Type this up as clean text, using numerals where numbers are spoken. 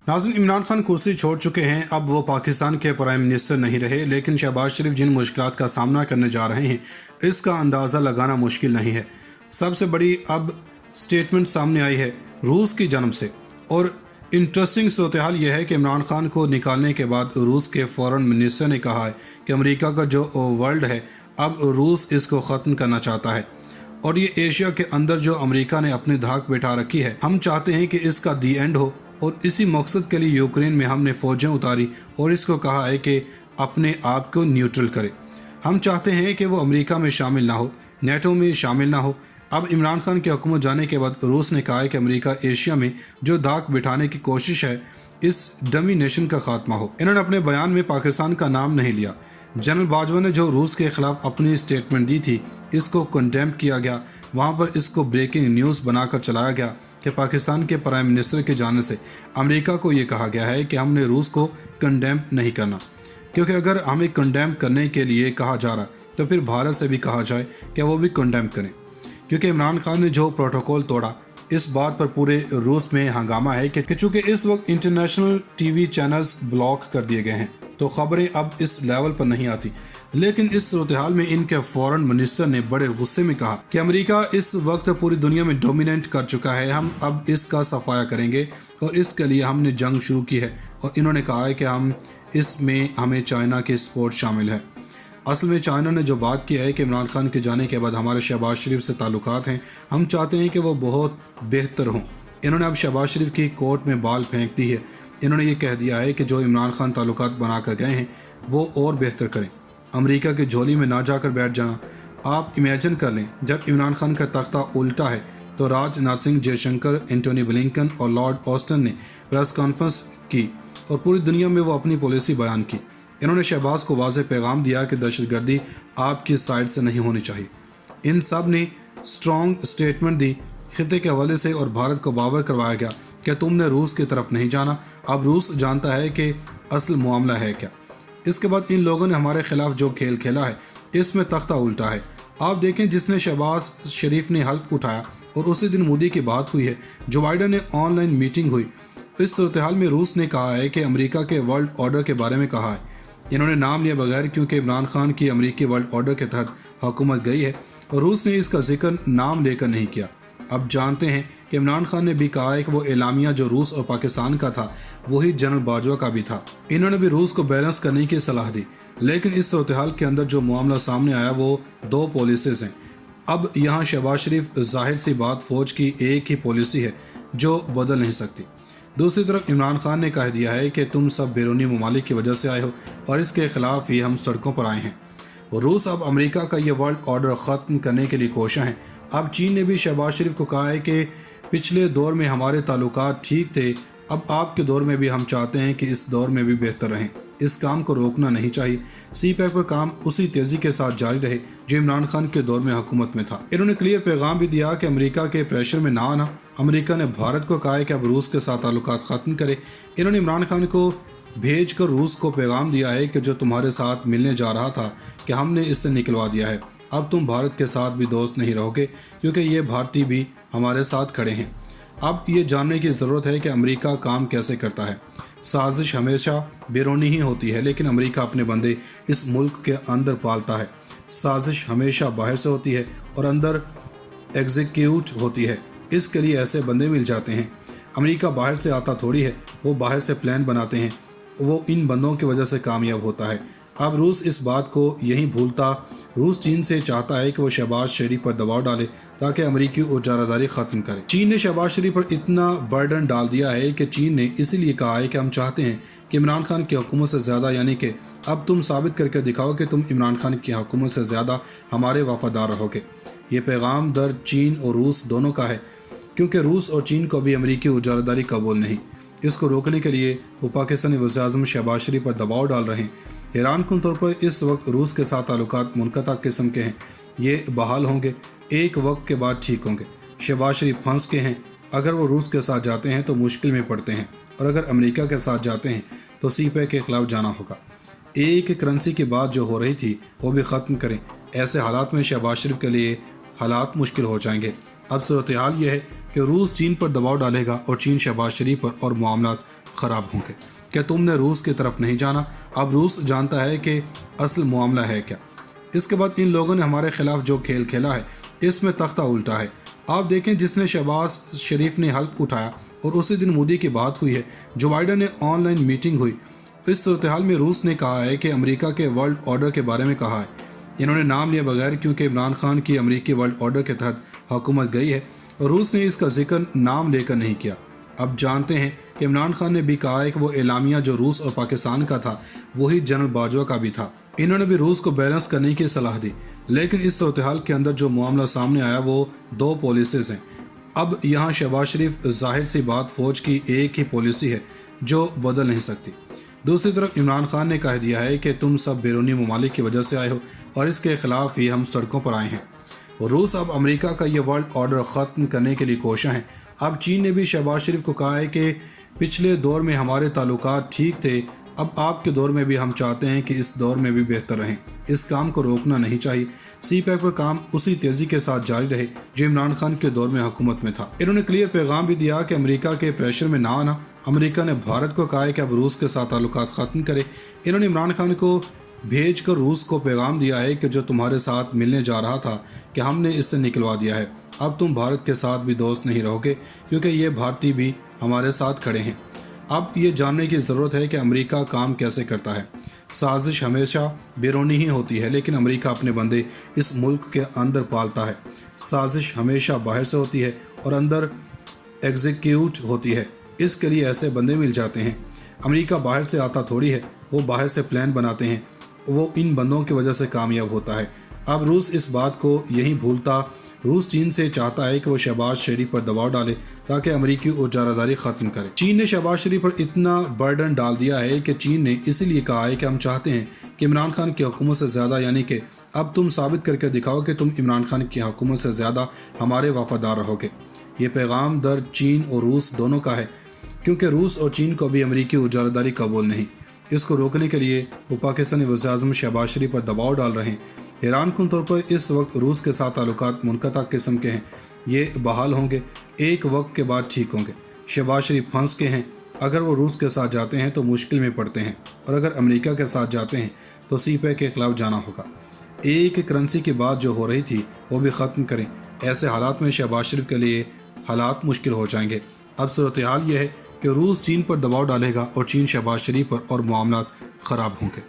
नाज़रीन, इमरान खान कुर्सी छोड़ चुके हैं। अब वो पाकिस्तान के प्राइम मिनिस्टर नहीं रहे, लेकिन शहबाज शरीफ जिन मुश्किलात का सामना करने जा रहे हैं इसका अंदाज़ा लगाना मुश्किल नहीं है। सबसे बड़ी अब स्टेटमेंट सामने आई है रूस की जन्म से, और इंटरेस्टिंग सूरत हाल यह है कि इमरान खान को निकालने के बाद रूस के फॉरेन मिनिस्टर ने कहा है कि अमेरिका का जो वर्ल्ड है अब रूस इसको ख़त्म करना चाहता है, और ये एशिया के अंदर जो अमेरिका ने अपनी धाक बैठा रखी है, हम चाहते हैं कि इसका दी एंड हो। और इसी मकसद के लिए यूक्रेन में हमने फ़ौजें उतारी और इसको कहा है कि अपने आप को न्यूट्रल करे। हम चाहते हैं कि वो अमेरिका में शामिल ना हो, नेटो में शामिल ना हो। अब इमरान खान की हुकूमत जाने के बाद रूस ने कहा है कि अमेरिका एशिया में जो धाक बिठाने की कोशिश है इस डमी नेशन का खात्मा हो। इन्होंने अपने बयान में पाकिस्तान का नाम नहीं लिया। जनरल बाजवा ने जो रूस के खिलाफ अपनी स्टेटमेंट दी थी इसको कंडेम किया गया। वहाँ पर इसको ब्रेकिंग न्यूज़ बनाकर चलाया गया कि पाकिस्तान के प्राइम मिनिस्टर के जाने से अमेरिका को ये कहा गया है कि हमने रूस को कंडेम नहीं करना, क्योंकि अगर हमें कंडेम करने के लिए कहा जा रहा तो फिर भारत से भी कहा जाए कि वो भी कंडेम करें, क्योंकि इमरान खान ने जो प्रोटोकॉल तोड़ा इस बात पर पूरे रूस में हंगामा है कि चूँकि इस वक्त इंटरनेशनल टीवी चैनल्स ब्लॉक कर दिए गए हैं तो खबरें अब इस लेवल पर नहीं आती। लेकिन इस सूरत हाल में इनके फॉरेन मिनिस्टर ने बड़े गुस्से में कहा कि अमेरिका इस वक्त पूरी दुनिया में डोमिनेट कर चुका है, हम अब इसका सफाया करेंगे और इसके लिए हमने जंग शुरू की है। और इन्होंने कहा है कि हम इसमें हमें चाइना की सपोर्ट शामिल है। असल में चाइना ने जो बात की है कि इमरान खान के जाने के बाद हमारे शहबाज शरीफ से ताल्लुकात हैं, हम चाहते हैं कि वो बहुत बेहतर हों। इन्होंने अब शहबाज शरीफ की कोर्ट में बाल फेंक दी है। इन्होंने ये कह दिया है कि जो इमरान खान ताल्लुकात बना कर गए हैं वो और बेहतर करें, अमेरिका की झोली में ना जाकर बैठ जाना। आप इमेजिन कर लें, जब इमरान खान का तख्ता उल्टा है तो राजनाथ सिंह, जयशंकर, एंटोनी ब्लिंकन और लॉर्ड ऑस्टिन ने प्रेस कॉन्फ्रेंस की और पूरी दुनिया में वो अपनी पॉलिसी बयान की। इन्होंने शहबाज को वाज़ेह पैगाम दिया कि दहशतगर्दी आपकी साइड से नहीं होनी चाहिए। इन सब ने स्ट्रॉन्ग स्टेटमेंट दी खिते के हवाले से और भारत को बावर करवाया गया कि तुमने रूस की तरफ नहीं जाना, अब रूस जानता है कि असल मामला है क्या। इसके बाद इन लोगों ने हमारे खिलाफ जो खेल खेला है इसमें तख्ता उल्टा है। आप देखें, जिसने शहबाज शरीफ ने हल्फ उठाया और उसी दिन मोदी की बात हुई है, जो बाइडन ने ऑनलाइन मीटिंग हुई। इस सूरत हाल में रूस ने कहा है कि अमेरिका के वर्ल्ड ऑर्डर के बारे में कहा है। इन्होंने नाम लिए बगैर, क्योंकि इमरान खान की अमेरिकी वर्ल्ड ऑर्डर के तहत हुकूमत गई है और रूस ने इसका जिक्र नाम लेकर नहीं किया। अब जानते हैं कि इमरान खान ने भी कहा है कि वो एलामिया जो रूस और पाकिस्तान का था वही जनरल बाजवा का भी था। इन्होंने भी रूस को बैलेंस करने की सलाह दी। लेकिन इस सूरत हाल के अंदर जो मामला सामने आया वो दो पॉलिसीज़ हैं। अब यहाँ शहबाज शरीफ, जाहिर सी बात, फ़ौज की एक ही पॉलिसी है जो बदल नहीं सकती। दूसरी तरफ इमरान खान ने कह दिया है कि तुम सब बैरूनी ममालिक की वजह से आए हो और इसके खिलाफ ही हम सड़कों पर आए हैं। रूस अब अमेरिका का ये वर्ल्ड ऑर्डर ख़त्म करने के लिए कोशिश हैं। अब चीन ने भी शहबाज शरीफ को कहा है कि पिछले दौर में हमारे ताल्लुकात ठीक थे, अब आपके दौर में भी हम चाहते हैं कि इस दौर में भी बेहतर रहें। इस काम को रोकना नहीं चाहिए। सी पैक पर काम उसी तेज़ी के साथ जारी रहे जो इमरान खान के दौर में हुकूमत में था। इन्होंने क्लियर पैगाम भी दिया कि अमेरिका के प्रेशर में ना आना। अमेरिका ने भारत को कहा है कि अब रूस के साथ ताल्लुकात ख़त्म करे। इन्होंने इमरान खान को भेज कर रूस को पैगाम दिया है कि जो तुम्हारे साथ मिलने जा रहा था कि हमने इससे निकलवा दिया है, अब तुम भारत के साथ भी दोस्त नहीं रहोगे, क्योंकि ये भारतीय भी हमारे साथ खड़े हैं। अब ये जानने की ज़रूरत है कि अमेरिका काम कैसे करता है। साजिश हमेशा बैरूनी ही होती है, लेकिन अमेरिका अपने बंदे इस मुल्क के अंदर पालता है। साजिश हमेशा बाहर से होती है और अंदर एग्जीक्यूट होती है। इसके लिए ऐसे बंदे मिल जाते हैं। अमेरिका बाहर से आता थोड़ी है, वो बाहर से प्लान बनाते हैं, वो इन बंदों की वजह से कामयाब होता है। अब रूस इस बात को यही भूलता। रूस चीन से चाहता है कि वो शहबाज शरीफ पर दबाव डाले ताकि अमेरिकी उजारादारी ख़त्म करे। चीन ने शहबाज शरीफ पर इतना बर्डन डाल दिया है कि चीन ने इसीलिए कहा है कि हम चाहते हैं कि इमरान खान की हुकूमत से ज़्यादा, यानी कि अब तुम साबित करके दिखाओ कि तुम इमरान खान की हुकूमत से ज़्यादा हमारे वफादार रहोगे। ये पैगाम दर चीन और रूस दोनों का है, क्योंकि रूस और चीन को भी अमेरिकी उजारादारी कबूल नहीं। इसको रोकने के लिए वो पाकिस्तानी वज़ीर-ए-आज़म शहबाज शरीफ पर दबाव डाल रहे हैं। हैरान कुन तौर पर इस वक्त रूस के साथ ताल्लुकात मुनक़ता किस्म के हैं। ये बहाल होंगे, एक वक्त के बाद ठीक होंगे। शहबाज शरीफ फंस के हैं। अगर वो रूस के साथ जाते हैं तो मुश्किल में पड़ते हैं, और अगर अमेरिका के साथ जाते हैं तो सी पैक के ख़िलाफ़ जाना होगा। एक करेंसी की बात जो हो रही थी वो भी ख़त्म करें। ऐसे हालात में शहबाज शरीफ के लिए हालात मुश्किल हो जाएंगे। अब सूरत हाल ये है कि रूस चीन पर दबाव डालेगा और चीन शहबाज शरीफ पर, और मामला خراب ہوں گے کہ تم نے روس کی طرف نہیں جانا، اب روس جانتا ہے کہ اصل معاملہ ہے کیا۔ اس کے بعد ان لوگوں نے ہمارے خلاف جو کھیل کھیلا ہے اس میں تختہ الٹا ہے۔ آپ دیکھیں جس نے شہباز شریف نے حلف اٹھایا اور اسی دن مودی کی بات ہوئی ہے، جو بائیڈن نے آن لائن میٹنگ ہوئی، اس صورتحال میں روس نے کہا ہے کہ امریکہ کے ورلڈ آرڈر کے بارے میں کہا ہے۔ انہوں نے نام لیا بغیر کیونکہ عمران خان کی امریکی ورلڈ آرڈر کے تحت حکومت گئی ہے اور روس نے اس کا ذکر نام لے کر نہیں کیا۔ اب جانتے ہیں کہ عمران خان نے بھی کہا ہے کہ وہ اعلامیہ جو روس اور پاکستان کا تھا وہی جنرل باجوہ کا بھی تھا۔ انہوں نے بھی روس کو بیلنس کرنے کی صلاح دی، لیکن اس صورتحال کے اندر جو معاملہ سامنے آیا وہ دو پالیسیز ہیں۔ اب یہاں شہباز شریف ظاہر سی بات فوج کی ایک ہی پالیسی ہے جو بدل نہیں سکتی۔ دوسری طرف عمران خان نے کہہ دیا ہے کہ تم سب بیرونی ممالک کی وجہ سے آئے ہو اور اس کے خلاف ہی ہم سڑکوں پر آئے ہیں۔ روس اب امریکہ کا یہ ورلڈ آرڈر ختم کرنے کے لیے کوشاں ہیں۔ اب چین نے بھی شہباز شریف کو کہا ہے کہ پچھلے دور میں ہمارے تعلقات ٹھیک تھے، اب آپ کے دور میں بھی ہم چاہتے ہیں کہ اس دور میں بھی بہتر رہیں، اس کام کو روکنا نہیں چاہیے۔ سی پیک پر کام اسی تیزی کے ساتھ جاری رہے جو عمران خان کے دور میں حکومت میں تھا۔ انہوں نے کلیئر پیغام بھی دیا کہ امریکہ کے پریشر میں نہ آنا۔ امریکہ نے بھارت کو کہا ہے کہ اب روس کے ساتھ تعلقات ختم کرے۔ انہوں نے عمران خان کو بھیج کر روس کو پیغام دیا ہے کہ جو تمہارے ساتھ ملنے جا رہا تھا کہ ہم نے اس سے نکلوا دیا ہے، اب تم بھارت کے ساتھ بھی دوست نہیں رہو گے کیونکہ یہ بھارتی بھی ہمارے ساتھ کھڑے ہیں۔ اب یہ جاننے کی ضرورت ہے کہ امریکہ کام کیسے کرتا ہے۔ سازش ہمیشہ بیرونی ہی ہوتی ہے لیکن امریکہ اپنے بندے اس ملک کے اندر پالتا ہے۔ سازش ہمیشہ باہر سے ہوتی ہے اور اندر ایگزیکیوٹ ہوتی ہے، اس کے لیے ایسے بندے مل جاتے ہیں۔ امریکہ باہر سے آتا تھوڑی ہے، وہ باہر سے پلان بناتے ہیں، وہ ان بندوں کی وجہ سے کامیاب ہوتا ہے۔ اب روس اس بات کو یہی بھولتا، روس چین سے چاہتا ہے کہ وہ شہباز شریف پر دباؤ ڈالے تاکہ امریکی اجارہ داری ختم کرے۔ چین نے شہباز شریف پر اتنا برڈن ڈال دیا ہے کہ چین نے اسی لیے کہا ہے کہ ہم چاہتے ہیں کہ عمران خان کی حکومت سے زیادہ، یعنی کہ اب تم ثابت کر کے دکھاؤ کہ تم عمران خان کی حکومت سے زیادہ ہمارے وفادار رہو گے۔ یہ پیغام در چین اور روس دونوں کا ہے کیونکہ روس اور چین کو بھی امریکی اجارہ داری قبول نہیں۔ اس کو روکنے کے لیے وہ پاکستانی وزیر اعظم شہباز شریف پر دباؤ ڈال رہے ہیں۔ حیران کن طور پر اس وقت روس کے ساتھ تعلقات منقطع قسم کے ہیں، یہ بحال ہوں گے، ایک وقت کے بعد ٹھیک ہوں گے۔ شہباز شریف پھنس کے ہیں، اگر وہ روس کے ساتھ جاتے ہیں تو مشکل میں پڑتے ہیں اور اگر امریکہ کے ساتھ جاتے ہیں تو سی پیک کے خلاف جانا ہوگا۔ ایک کرنسی کی بات جو ہو رہی تھی وہ بھی ختم کریں۔ ایسے حالات میں شہباز شریف کے لیے حالات مشکل ہو جائیں گے۔ اب صورتحال یہ ہے کہ روس چین پر دباؤ ڈالے گا اور چین شہباز شریف پر، اور معاملات خراب ہوں گے۔